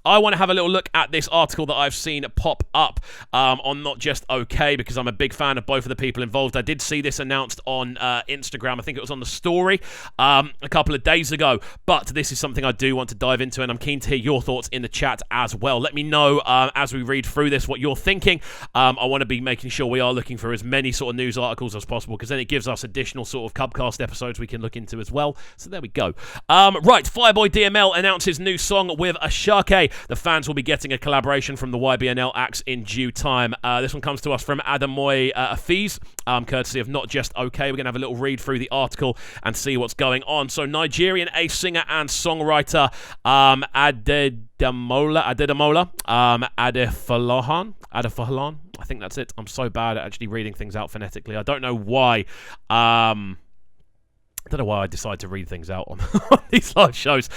I want to have a little look at this article that I've seen pop up on Not Just Okay, because I'm a big fan of both of the people involved. I did see this announced on Instagram. I think it was on the story a couple of days ago, but this is something I do want to dive into, and I'm keen to hear your thoughts in the chat as well. Let me know as we read through this what you're thinking. I want to be making sure we are looking for as many sort of news articles as possible, because then it gives us additional sort of CubCast episodes we can look into as well. So there we go. Right, FIREBOY DML announces new song with ASAKE. The fans will be getting a collaboration from the YBNL acts in due time. This one comes to us from Adamoy Afiz, courtesy of Not Just Okay. We're going to have a little read through the article and see what's going on. So Nigerian ace singer and songwriter Adedamola Adefalohan. I think that's it. I'm so bad at actually reading things out phonetically. I don't know why. I don't know why I decide to read things out on these live shows.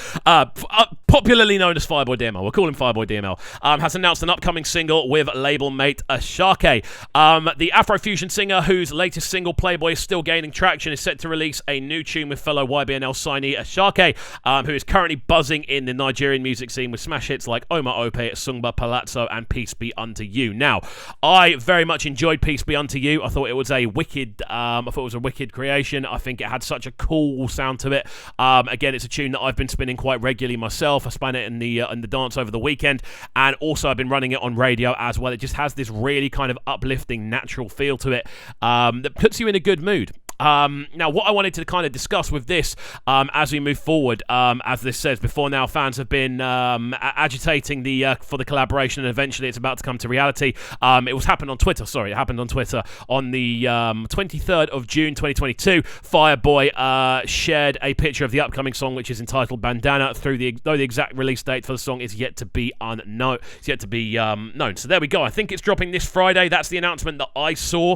Popularly known as FIREBOY DML. We'll call him FIREBOY DML. Has announced an upcoming single with label mate ASAKE. The Afrofusion singer, whose latest single, Playboy, is still gaining traction, is set to release a new tune with fellow YBNL signee ASAKE, who is currently buzzing in the Nigerian music scene with smash hits like Oma Ope, Sungba Palazzo, and Peace Be Unto You. Now, I very much enjoyed Peace Be Unto You. I thought it was a wicked creation. I think it had such a cool sound to it. Again, it's a tune that I've been spinning quite regularly myself. I spun it in the dance over the weekend, and also I've been running it on radio as well. It just has this really kind of uplifting, natural feel to it that puts you in a good mood. Now, what I wanted to kind of discuss with this as we move forward, as this says, before now, fans have been agitating for the collaboration, and eventually it's about to come to reality. It happened on Twitter on the 23rd of June 2022. FIREBOY shared a picture of the upcoming song, which is entitled Bandana, though the exact release date for the song is yet to be known. So there we go. I think it's dropping this Friday. That's the announcement that I saw.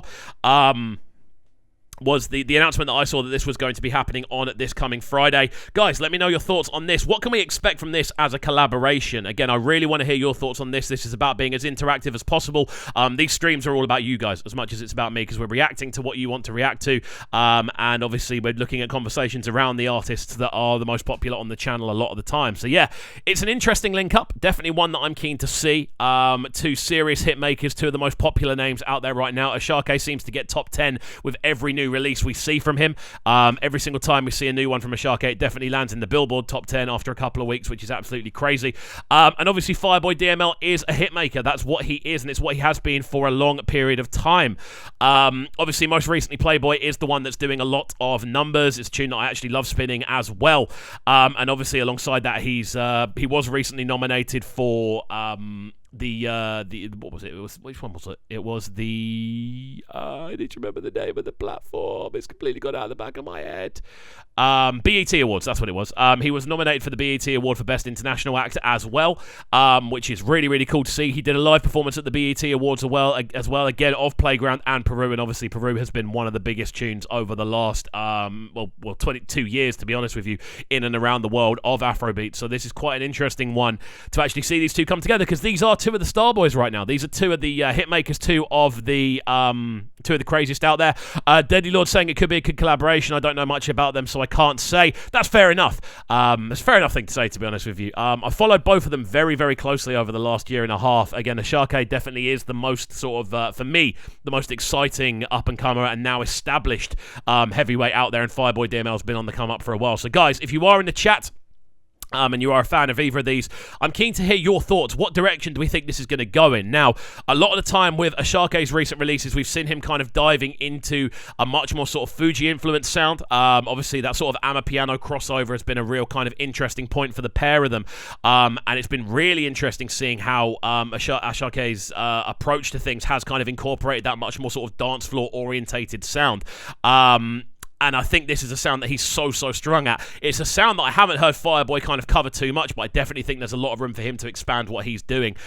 Was the announcement that I saw that this was going to be happening on this coming Friday. Guys, let me know your thoughts on this. What can we expect from this as a collaboration? Again, I really want to hear your thoughts on this. This is about being as interactive as possible. These streams are all about you guys as much as it's about me, because we're reacting to what you want to react to. And obviously, we're looking at conversations around the artists that are the most popular on the channel a lot of the time. So yeah, it's an interesting link-up. Definitely one that I'm keen to see. Two serious hit makers, two of the most popular names out there right now. ASAKE seems to get top 10 with every new release we see from him. Every single time we see a new one from ASAKE, it definitely lands in the Billboard top 10 after a couple of weeks, which is absolutely crazy. And obviously FIREBOY DML is a hitmaker. That's what he is, and it's what he has been for a long period of time. Obviously, most recently, Playboy is the one that's doing a lot of numbers. It's a tune that I actually love spinning as well. And obviously, alongside that, he was recently nominated for what was it? Which one was it? It was the I need to remember the name of the platform. It's completely gone out of the back of my head. BET Awards, that's what it was. He was nominated for the BET Award for Best International Act as well, which is really, really cool to see. He did a live performance at the BET Awards as well, again, of Playground and Peru, and obviously Peru has been one of the biggest tunes over the last 22 years, to be honest with you, in and around the world of Afrobeat. So this is quite an interesting one to actually see these two come together, because these are two of the star boys right now. These are two of the hit makers, two of the craziest out there. Deadly Lord saying it could be a good collaboration. I don't know much about them, so I can't say. That's fair enough. It's a fair enough thing to say, to be honest with you. I followed both of them very, very closely over the last year and a half. Again, ASAKE definitely is the most sort of, for me, the most exciting up-and-comer and now established heavyweight out there, and FIREBOY DML has been on the come-up for a while. So, guys, if you are in the chat, and you are a fan of either of these, I'm keen to hear your thoughts. What direction do we think this is going to go in? Now, a lot of the time with ASAKE's recent releases, we've seen him kind of diving into a much more sort of Fuji-influenced sound. Obviously, that sort of Amapiano crossover has been a real kind of interesting point for the pair of them. And it's been really interesting seeing how ASAKE's approach to things has kind of incorporated that much more sort of dance floor-orientated sound. And I think this is a sound that he's so strong at. It's a sound that I haven't heard FIREBOY kind of cover too much, but I definitely think there's a lot of room for him to expand what he's doing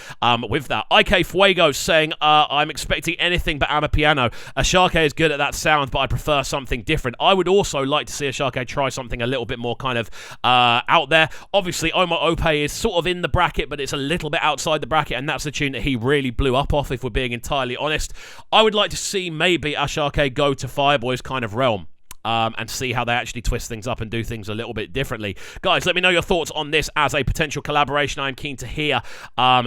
with that. IK Fuego saying, I'm expecting anything but Amapiano. ASAKE is good at that sound, but I prefer something different. I would also like to see ASAKE try something a little bit more kind of out there. Obviously, Oma Ope is sort of in the bracket, but it's a little bit outside the bracket, and that's the tune that he really blew up off, if we're being entirely honest. I would like to see maybe ASAKE go to FIREBOY's kind of realm. and see how they actually twist things up and do things a little bit differently. Guys, let me know your thoughts on this as a potential collaboration. I'm keen to hear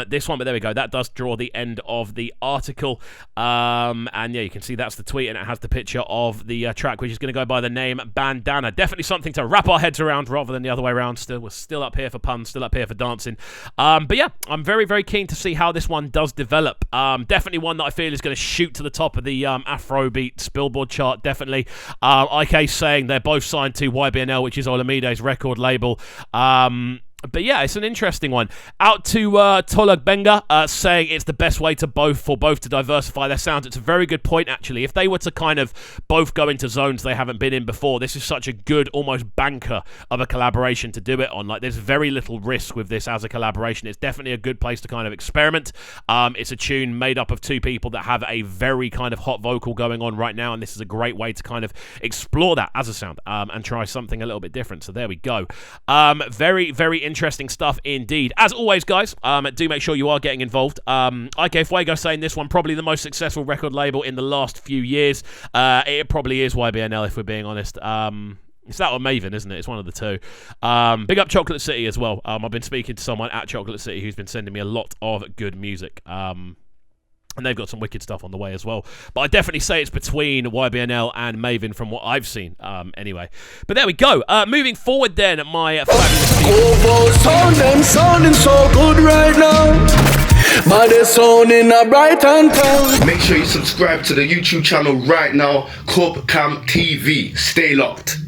this one, but there we go. That does draw the end of the article. And yeah, you can see that's the tweet, and it has the picture of the track, which is going to go by the name Bandana. Definitely something to wrap our heads around rather than the other way around. We're still up here for puns, still up here for dancing. But yeah, I'm very, very keen to see how this one does develop. Definitely one that I feel is going to shoot to the top of the Afrobeat Billboard chart, definitely. IK saying they're both signed to YBNL, which is Olamide's record label. But yeah, it's an interesting one. Out to Tolug Benga saying it's the best way for both to diversify their sounds. It's a very good point, actually. If they were to kind of both go into zones they haven't been in before, this is such a good, almost banker of a collaboration to do it on. Like, there's very little risk with this as a collaboration. It's definitely a good place to kind of experiment. It's a tune made up of two people that have a very kind of hot vocal going on right now, and this is a great way to kind of explore that as a sound and try something a little bit different. So there we go. Very, very interesting stuff indeed. As always, guys, do make sure you are getting involved. IK Fuego saying this one probably the most successful record label in the last few years. It probably is YBNL, if we're being honest. It's that or Maven, isn't it? It's one of the two. Big up Chocolate City as well. I've been speaking to someone at Chocolate City who's been sending me a lot of good music. And they've got some wicked stuff on the way as well. But I definitely say it's between YBNL and Maven from what I've seen, anyway. But there we go. Moving forward then, my fabulous people. Sounding so good right now. But they're sounding a bright and town. Make sure you subscribe to the YouTube channel right now, CubCamTV. Stay locked.